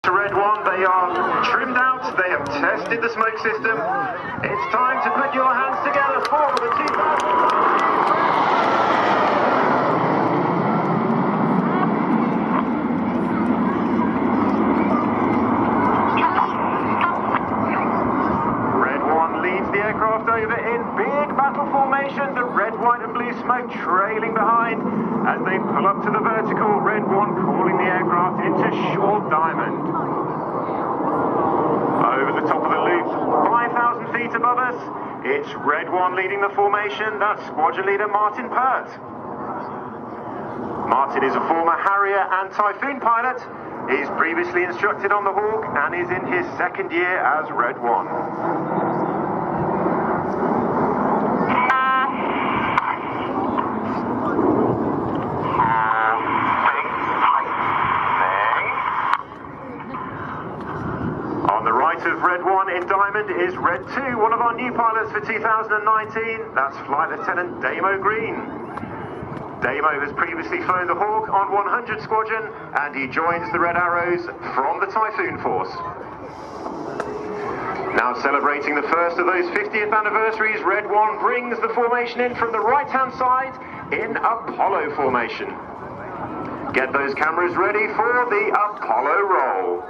Red one, they are trimmed out, they have tested the smoke system. It's time to put your hands together for the 2000. Aircraft over in big battle formation, the red, white and blue smoke trailing behind as they pull up to the vertical. Red one calling the aircraft into short diamond. Over the top of the loop, 5,000 feet above us, it's red one leading the formation. That's squadron leader Martin Pert. Martin is a former Harrier and Typhoon pilot. He's previously instructed on the Hawk and is in his second year as red one. Of Red 1 in Diamond is Red 2, one of our new pilots for 2019. That's Flight Lieutenant Damo Green. Damo has previously flown the Hawk on 100 Squadron and he joins the Red Arrows from the Typhoon Force. Now celebrating the first of those 50th anniversaries, Red 1 brings the formation in from the right hand side in Apollo formation. Get those cameras ready for the Apollo roll.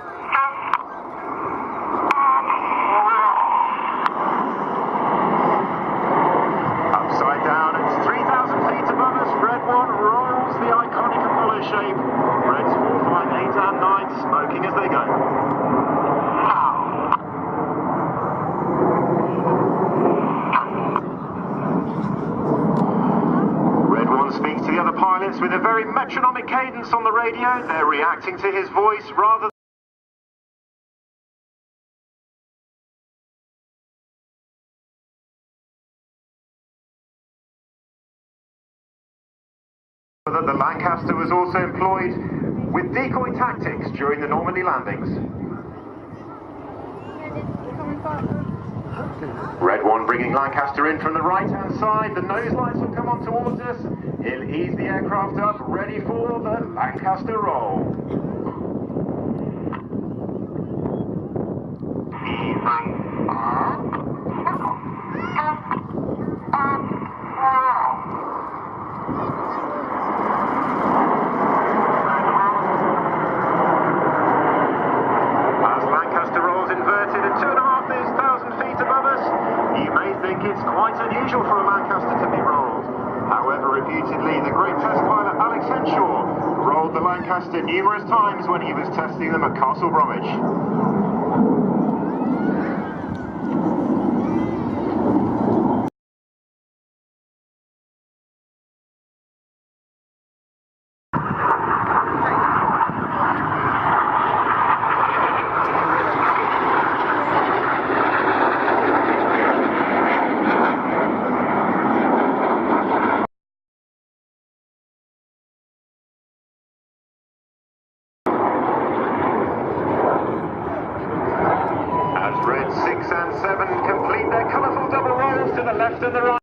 Shape. Reds 4, 5, 8 and 9 smoking as they go. Red 1 speaks to the other pilots with a very metronomic cadence on the radio. They're reacting to his voice rather that the Lancaster was also employed with decoy tactics during the Normandy landings. Red 1 bringing Lancaster in from the right hand side. The nose lights will come on towards us. He'll ease the aircraft up, ready for the Lancaster roll. It's quite unusual for a Lancaster to be rolled. However, reputedly, the great test pilot Alex Henshaw rolled the Lancaster numerous times when he was testing them at Castle Bromwich. Red 6 and 7 complete their colourful double rolls to the left and the right.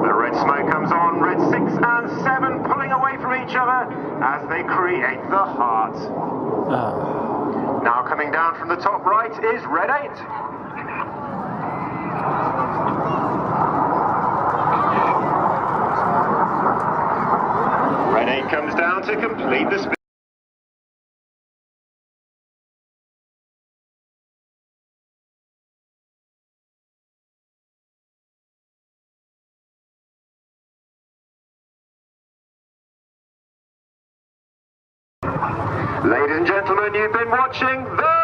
The red smoke comes on, Red 6 and 7 pulling away from each other as they create the heart. Now coming down from the top right is Red 8. Red 8 comes down to complete the spin. Ladies and gentlemen, you've been watching the